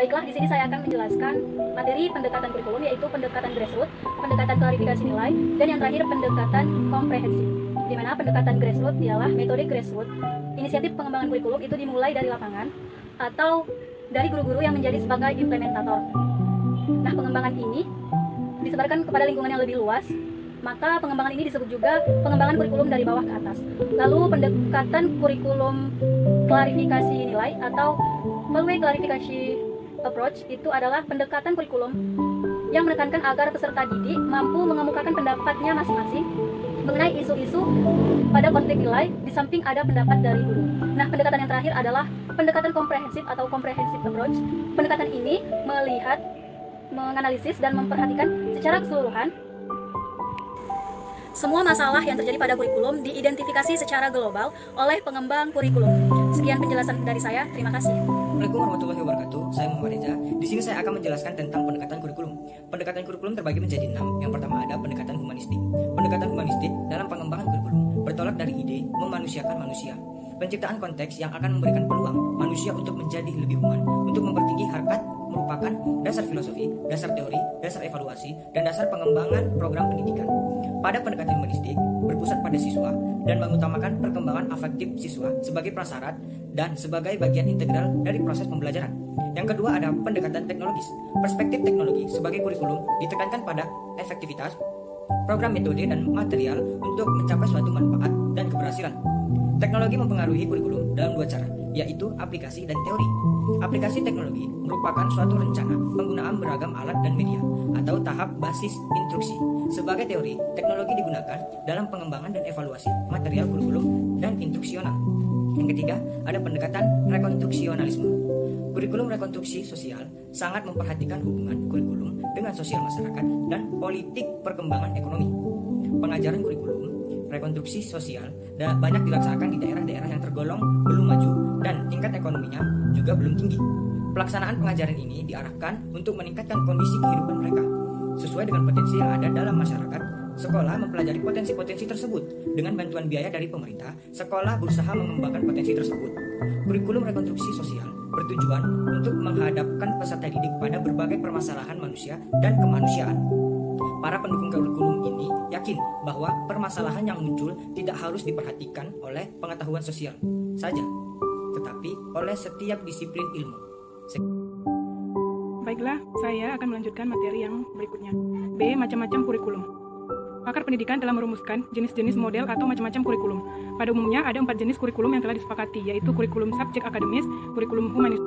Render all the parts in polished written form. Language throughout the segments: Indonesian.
Baiklah, di sini saya akan menjelaskan materi pendekatan kurikulum, yaitu pendekatan grassroots, pendekatan klarifikasi nilai, dan yang terakhir pendekatan komprehensif. Di mana pendekatan grassroots ialah metode grassroots. Inisiatif pengembangan kurikulum itu dimulai dari lapangan atau dari guru-guru yang menjadi sebagai implementator. Nah, pengembangan ini disebarkan kepada lingkungan yang lebih luas, maka pengembangan ini disebut juga pengembangan kurikulum dari bawah ke atas. Lalu pendekatan kurikulum klarifikasi nilai atau Value Clarification Approach itu adalah pendekatan kurikulum yang menekankan agar peserta didik mampu mengemukakan pendapatnya masing-masing mengenai isu-isu pada konflik nilai di samping ada pendapat dari guru. Nah, pendekatan yang terakhir adalah pendekatan komprehensif atau comprehensive approach. Pendekatan ini melihat, menganalisis, dan memperhatikan secara keseluruhan semua masalah yang terjadi pada kurikulum diidentifikasi secara global oleh pengembang kurikulum. Sekian penjelasan dari saya. Terima kasih. Assalamualaikum warahmatullahi wabarakatuh. Saya Muhammad Reza. Di sini saya akan menjelaskan tentang pendekatan kurikulum. Pendekatan kurikulum terbagi menjadi 6. Yang pertama ada pendekatan humanistik. Pendekatan humanistik dalam pengembangan kurikulum bertolak dari ide memanusiakan manusia. Penciptaan konteks yang akan memberikan peluang manusia untuk menjadi lebih human, untuk mempertinggi harkat merupakan dasar filosofi, dasar teori, dasar evaluasi, dan dasar pengembangan program pendidikan. Pada pendekatan humanistik berpusat pada siswa dan mengutamakan perkembangan afektif siswa sebagai prasyarat dan sebagai bagian integral dari proses pembelajaran. Yang kedua ada pendekatan teknologis. Perspektif teknologi sebagai kurikulum ditekankan pada efektivitas, program metode dan material untuk mencapai suatu manfaat dan keberhasilan. Teknologi mempengaruhi kurikulum dalam dua cara, yaitu aplikasi dan teori. Aplikasi teknologi merupakan suatu rencana penggunaan beragam alat dan media atau tahap basis instruksi. Sebagai teori, teknologi digunakan dalam pengembangan dan evaluasi material kurikulum dan instruksional. Yang ketiga, ada pendekatan rekonstruksionalisme. Kurikulum rekonstruksi sosial sangat memperhatikan hubungan kurikulum dengan sosial masyarakat dan politik perkembangan ekonomi. Pengajaran kurikulum rekonstruksi sosial banyak dilaksanakan di daerah-daerah yang tergolong belum maju dan tingkat ekonominya juga belum tinggi. Pelaksanaan pengajaran ini diarahkan untuk meningkatkan kondisi kehidupan mereka sesuai dengan potensi yang ada dalam masyarakat. Sekolah mempelajari potensi-potensi tersebut. Dengan bantuan biaya dari pemerintah, sekolah berusaha mengembangkan potensi tersebut. Kurikulum rekonstruksi sosial bertujuan untuk menghadapkan peserta didik pada berbagai permasalahan manusia dan kemanusiaan. Para pendukung kurikulum ini yakin bahwa permasalahan yang muncul tidak harus diperhatikan oleh pengetahuan sosial saja, tetapi oleh setiap disiplin ilmu. Baiklah, saya akan melanjutkan materi yang berikutnya. B. Macam-macam kurikulum. Pakar pendidikan telah merumuskan jenis-jenis model atau macam-macam kurikulum. Pada umumnya ada 4 jenis kurikulum yang telah disepakati, yaitu kurikulum subjek akademis, kurikulum humanis,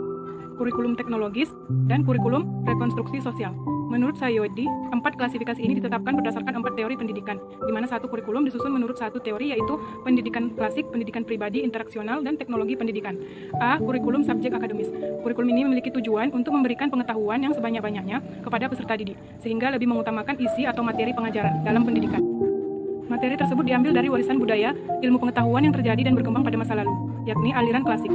kurikulum teknologis, dan kurikulum rekonstruksi sosial. Menurut Sayodi, 4 klasifikasi ini ditetapkan berdasarkan 4 teori pendidikan, di mana satu kurikulum disusun menurut satu teori, yaitu pendidikan klasik, pendidikan pribadi, interaksional, dan teknologi pendidikan. A. Kurikulum subjek akademis. Kurikulum ini memiliki tujuan untuk memberikan pengetahuan yang sebanyak-banyaknya kepada peserta didik, sehingga lebih mengutamakan isi atau materi pengajaran dalam pendidikan. Materi tersebut diambil dari warisan budaya, ilmu pengetahuan yang terjadi dan berkembang pada masa lalu, yakni aliran klasik.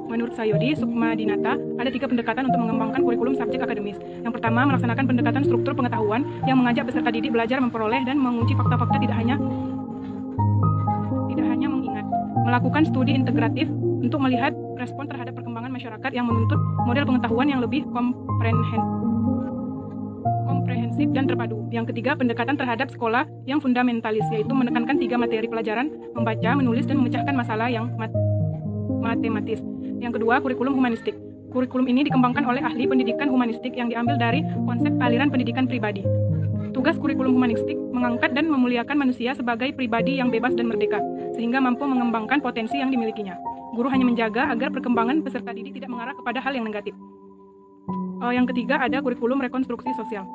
Menurut Sayodi, Sukma Dinata, ada 3 pendekatan untuk mengembangkan kurikulum subjek akademis. Yang pertama, melaksanakan pendekatan struktur pengetahuan yang mengajak peserta didik belajar memperoleh dan menguji fakta-fakta, tidak hanya mengingat. Melakukan studi integratif untuk melihat respon terhadap perkembangan masyarakat yang menuntut model pengetahuan yang lebih komprehensif dan terpadu. Yang ketiga, pendekatan terhadap sekolah yang fundamentalis, yaitu menekankan 3 materi pelajaran, membaca, menulis, dan memecahkan masalah yang matematis. Yang kedua, kurikulum humanistik. Kurikulum ini dikembangkan oleh ahli pendidikan humanistik yang diambil dari konsep aliran pendidikan pribadi. Tugas kurikulum humanistik mengangkat dan memuliakan manusia sebagai pribadi yang bebas dan merdeka, sehingga mampu mengembangkan potensi yang dimilikinya. Guru hanya menjaga agar perkembangan peserta didik tidak mengarah kepada hal yang negatif. Yang ketiga, ada kurikulum rekonstruksi sosial.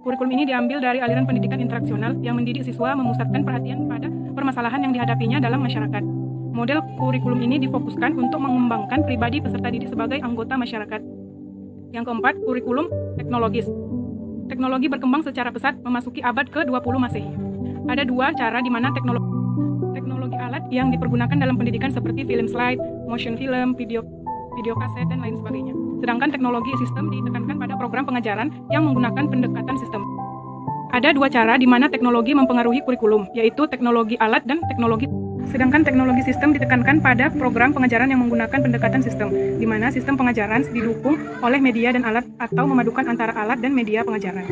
Kurikulum ini diambil dari aliran pendidikan interaksional yang mendidik siswa memusatkan perhatian pada permasalahan yang dihadapinya dalam masyarakat. Model kurikulum ini difokuskan untuk mengembangkan pribadi peserta didik sebagai anggota masyarakat. Yang keempat, kurikulum teknologis. Teknologi berkembang secara pesat memasuki abad ke-20 Masehi. Ada 2 cara di mana teknologi alat yang dipergunakan dalam pendidikan seperti film slide, motion film, video kaset, dan lain sebagainya. Sedangkan teknologi sistem ditekankan pada program pengajaran yang menggunakan pendekatan sistem. Ada 2 cara di mana teknologi mempengaruhi kurikulum, yaitu teknologi alat dan teknologi Sedangkan teknologi sistem ditekankan pada program pengajaran yang menggunakan pendekatan sistem, di mana sistem pengajaran didukung oleh media dan alat atau memadukan antara alat dan media pengajaran.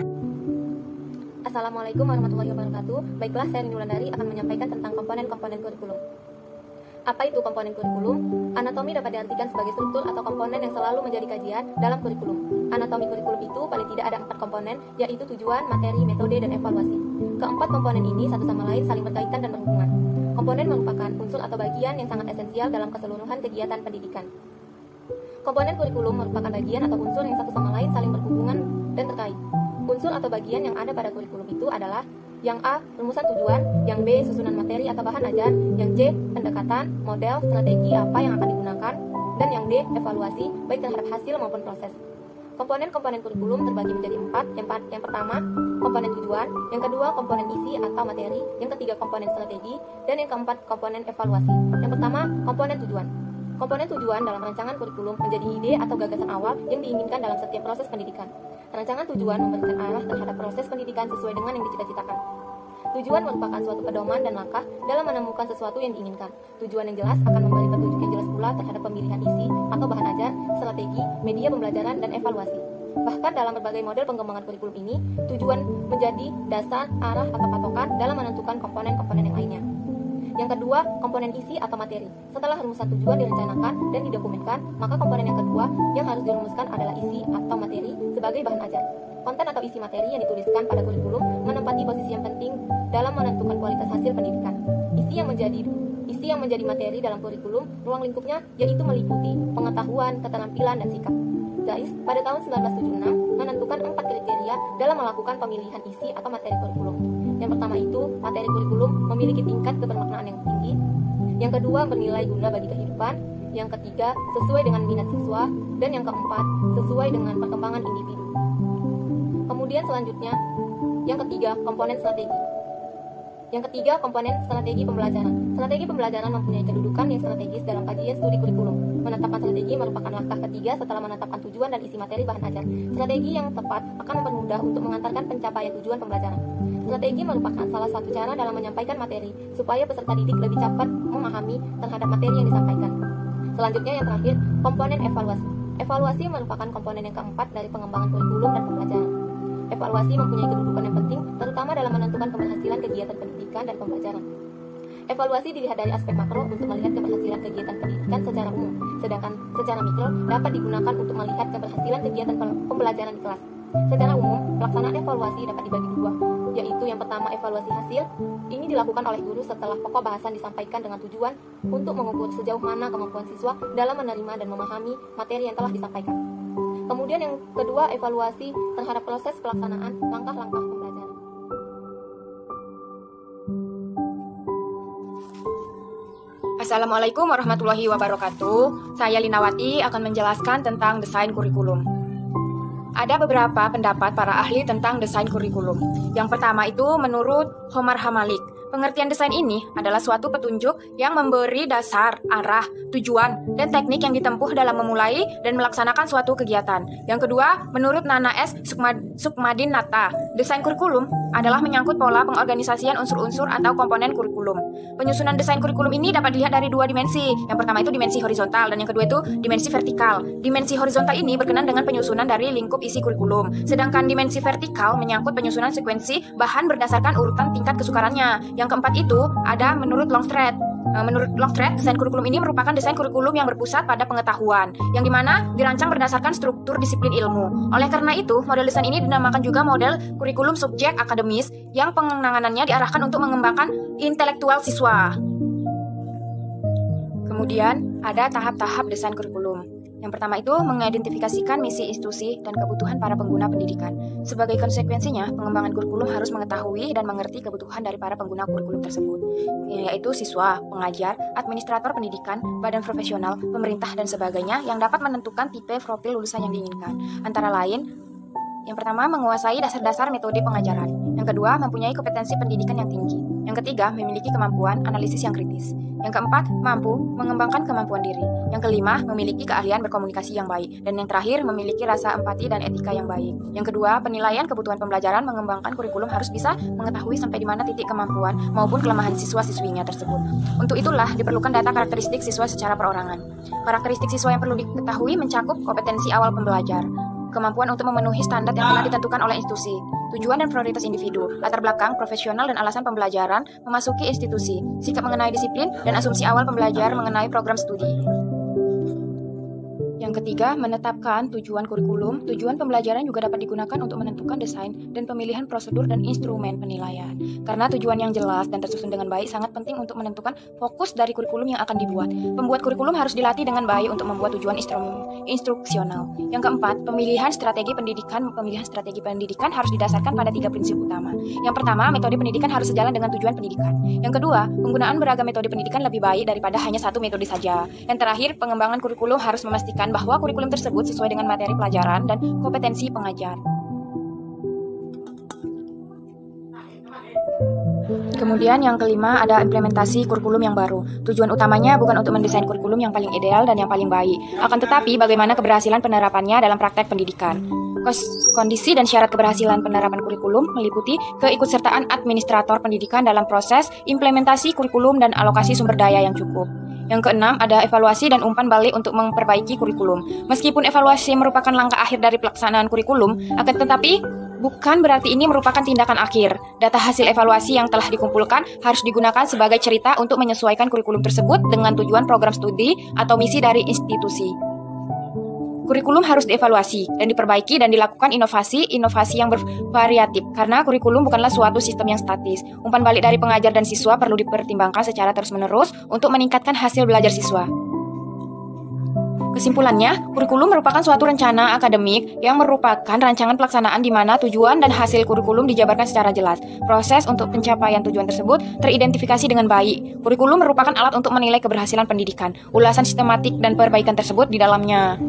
Assalamualaikum warahmatullahi wabarakatuh. Baiklah, saya Rini Wulandari akan menyampaikan tentang komponen-komponen kurikulum. Apa itu komponen kurikulum? Anatomi dapat diartikan sebagai struktur atau komponen yang selalu menjadi kajian dalam kurikulum. Anatomi kurikulum itu paling tidak ada 4 komponen, yaitu tujuan, materi, metode, dan evaluasi. Keempat komponen ini satu sama lain saling berkaitan dan berhubungan. Komponen merupakan unsur atau bagian yang sangat esensial dalam keseluruhan kegiatan pendidikan. Komponen kurikulum merupakan bagian atau unsur yang satu sama lain saling berhubungan dan terkait. Unsur atau bagian yang ada pada kurikulum itu adalah yang A, rumusan tujuan, yang B, susunan materi atau bahan ajar, yang C, pendekatan, model, strategi apa yang akan digunakan, dan yang D, evaluasi, baik terhadap hasil maupun proses. Komponen-komponen kurikulum terbagi menjadi 4. Yang pertama, komponen tujuan, yang kedua, komponen isi atau materi, yang ketiga, komponen strategi, dan yang keempat, komponen evaluasi. Yang pertama, komponen tujuan. Komponen tujuan dalam rancangan kurikulum menjadi ide atau gagasan awal yang diinginkan dalam setiap proses pendidikan. Rancangan tujuan memberikan arah terhadap proses pendidikan sesuai dengan yang dicita-citakan. Tujuan merupakan suatu pedoman dan langkah dalam menemukan sesuatu yang diinginkan. Tujuan yang jelas akan memberi petunjuk yang jelas pula terhadap pemilihan isi atau bahan ajar, strategi, media pembelajaran, dan evaluasi. Bahkan dalam berbagai model pengembangan kurikulum ini, tujuan menjadi dasar, arah, atau patokan dalam menentukan komponen-komponen yang lainnya. Yang kedua, komponen isi atau materi. Setelah rumusan tujuan direncanakan dan didokumenkan, maka komponen yang kedua yang harus dirumuskan adalah isi atau materi sebagai bahan ajar. Konten atau isi materi yang dituliskan pada kurikulum menempati posisi yang penting dalam menentukan kualitas hasil pendidikan. Isi yang menjadi materi dalam kurikulum, ruang lingkupnya yaitu meliputi pengetahuan, keterampilan, dan sikap. JAIS pada tahun 1976 menentukan 4 kriteria dalam melakukan pemilihan isi atau materi kurikulum. Yang pertama itu, materi kurikulum memiliki tingkat kebermaknaan yang tinggi. Yang kedua, bernilai guna bagi kehidupan. Yang ketiga, sesuai dengan minat siswa. Dan yang keempat, sesuai dengan perkembangan individu. Kemudian selanjutnya, yang ketiga, komponen strategi. Yang ketiga, komponen strategi pembelajaran. Strategi pembelajaran mempunyai kedudukan yang strategis dalam kajian studi kurikulum. Menetapkan strategi merupakan langkah ketiga setelah menetapkan tujuan dan isi materi bahan ajar. Strategi yang tepat akan mempermudah untuk mengantarkan pencapaian tujuan pembelajaran. Strategi merupakan salah satu cara dalam menyampaikan materi, supaya peserta didik lebih cepat memahami terhadap materi yang disampaikan. Selanjutnya yang terakhir, komponen evaluasi. Evaluasi merupakan komponen yang keempat dari pengembangan kurikulum dan pembelajaran. Evaluasi mempunyai kedudukan yang penting, terutama dalam menentukan keberhasilan kegiatan pendidikan dan pembelajaran. Evaluasi dilihat dari aspek makro untuk melihat keberhasilan kegiatan pendidikan secara umum, sedangkan secara mikro dapat digunakan untuk melihat keberhasilan kegiatan pembelajaran di kelas. Secara umum, pelaksanaan evaluasi dapat dibagi dua, yaitu yang pertama evaluasi hasil. Ini dilakukan oleh guru setelah pokok bahasan disampaikan dengan tujuan untuk mengukur sejauh mana kemampuan siswa dalam menerima dan memahami materi yang telah disampaikan. Kemudian yang kedua, evaluasi terhadap proses pelaksanaan langkah-langkah pembelajaran. Assalamualaikum warahmatullahi wabarakatuh. Saya Linawati akan menjelaskan tentang desain kurikulum. Ada beberapa pendapat para ahli tentang desain kurikulum. Yang pertama itu menurut Homar Hamalik. Pengertian desain ini adalah suatu petunjuk yang memberi dasar, arah, tujuan, dan teknik yang ditempuh dalam memulai dan melaksanakan suatu kegiatan. Yang kedua, menurut Nana S. Sukmadinata, desain kurikulum adalah menyangkut pola pengorganisasian unsur-unsur atau komponen kurikulum. Penyusunan desain kurikulum ini dapat dilihat dari dua dimensi. Yang pertama itu dimensi horizontal dan yang kedua itu dimensi vertikal. Dimensi horizontal ini berkenan dengan penyusunan dari lingkup isi kurikulum. Sedangkan dimensi vertikal menyangkut penyusunan sekuensi bahan berdasarkan urutan tingkat kesukarannya. Yang keempat itu ada menurut Longstreth. Menurut Longstreth, desain kurikulum ini merupakan desain kurikulum yang berpusat pada pengetahuan, yang dimana dirancang berdasarkan struktur disiplin ilmu. Oleh karena itu, model desain ini dinamakan juga model kurikulum subjek akademis, yang penanganannya diarahkan untuk mengembangkan intelektual siswa. Kemudian, ada tahap-tahap desain kurikulum. Yang pertama itu mengidentifikasikan misi institusi dan kebutuhan para pengguna pendidikan. Sebagai konsekuensinya, pengembangan kurikulum harus mengetahui dan mengerti kebutuhan dari para pengguna kurikulum tersebut, yaitu siswa, pengajar, administrator pendidikan, badan profesional, pemerintah, dan sebagainya yang dapat menentukan tipe profil lulusan yang diinginkan. Antara lain, yang pertama menguasai dasar-dasar metode pengajaran. Yang kedua, mempunyai kompetensi pendidikan yang tinggi. Yang ketiga, memiliki kemampuan analisis yang kritis. Yang keempat, mampu mengembangkan kemampuan diri. Yang kelima, memiliki keahlian berkomunikasi yang baik. Dan yang terakhir, memiliki rasa empati dan etika yang baik. Yang kedua, penilaian kebutuhan pembelajaran mengembangkan kurikulum harus bisa mengetahui sampai di mana titik kemampuan maupun kelemahan siswa-siswinya tersebut. Untuk itulah diperlukan data karakteristik siswa secara perorangan. Karakteristik siswa yang perlu diketahui mencakup kompetensi awal pembelajar, kemampuan untuk memenuhi standar yang telah ditentukan oleh institusi, tujuan dan prioritas individu, latar belakang, profesional dan alasan pembelajaran memasuki institusi, sikap mengenai disiplin, dan asumsi awal pembelajar mengenai program studi. Yang ketiga, menetapkan tujuan kurikulum. Tujuan pembelajaran juga dapat digunakan untuk menentukan desain dan pemilihan prosedur dan instrumen penilaian. Karena tujuan yang jelas dan tersusun dengan baik sangat penting untuk menentukan fokus dari kurikulum yang akan dibuat. Pembuat kurikulum harus dilatih dengan baik untuk membuat tujuan instruksional. Yang keempat, pemilihan strategi pendidikan. Pemilihan strategi pendidikan harus didasarkan pada 3 prinsip utama. Yang pertama, metode pendidikan harus sejalan dengan tujuan pendidikan. Yang kedua, penggunaan beragam metode pendidikan lebih baik daripada hanya satu metode saja. Yang terakhir, pengembangan kurikulum harus memastikan bahwa kurikulum tersebut sesuai dengan materi pelajaran dan kompetensi pengajar. Kemudian yang kelima ada implementasi kurikulum yang baru. Tujuan utamanya bukan untuk mendesain kurikulum yang paling ideal dan yang paling baik, akan tetapi bagaimana keberhasilan penerapannya dalam praktek pendidikan. Kondisi dan syarat keberhasilan penerapan kurikulum meliputi keikutsertaan administrator pendidikan dalam proses implementasi kurikulum dan alokasi sumber daya yang cukup. Yang keenam, ada evaluasi dan umpan balik untuk memperbaiki kurikulum. Meskipun evaluasi merupakan langkah akhir dari pelaksanaan kurikulum, akan tetapi bukan berarti ini merupakan tindakan akhir. Data hasil evaluasi yang telah dikumpulkan harus digunakan sebagai cerita untuk menyesuaikan kurikulum tersebut dengan tujuan program studi atau misi dari institusi. Kurikulum harus dievaluasi dan diperbaiki dan dilakukan inovasi yang bervariatif karena kurikulum bukanlah suatu sistem yang statis. Umpan balik dari pengajar dan siswa perlu dipertimbangkan secara terus-menerus untuk meningkatkan hasil belajar siswa. Kesimpulannya, kurikulum merupakan suatu rencana akademik yang merupakan rancangan pelaksanaan di mana tujuan dan hasil kurikulum dijabarkan secara jelas. Proses untuk pencapaian tujuan tersebut teridentifikasi dengan baik. Kurikulum merupakan alat untuk menilai keberhasilan pendidikan. Ulasan sistematik dan perbaikan tersebut di dalamnya.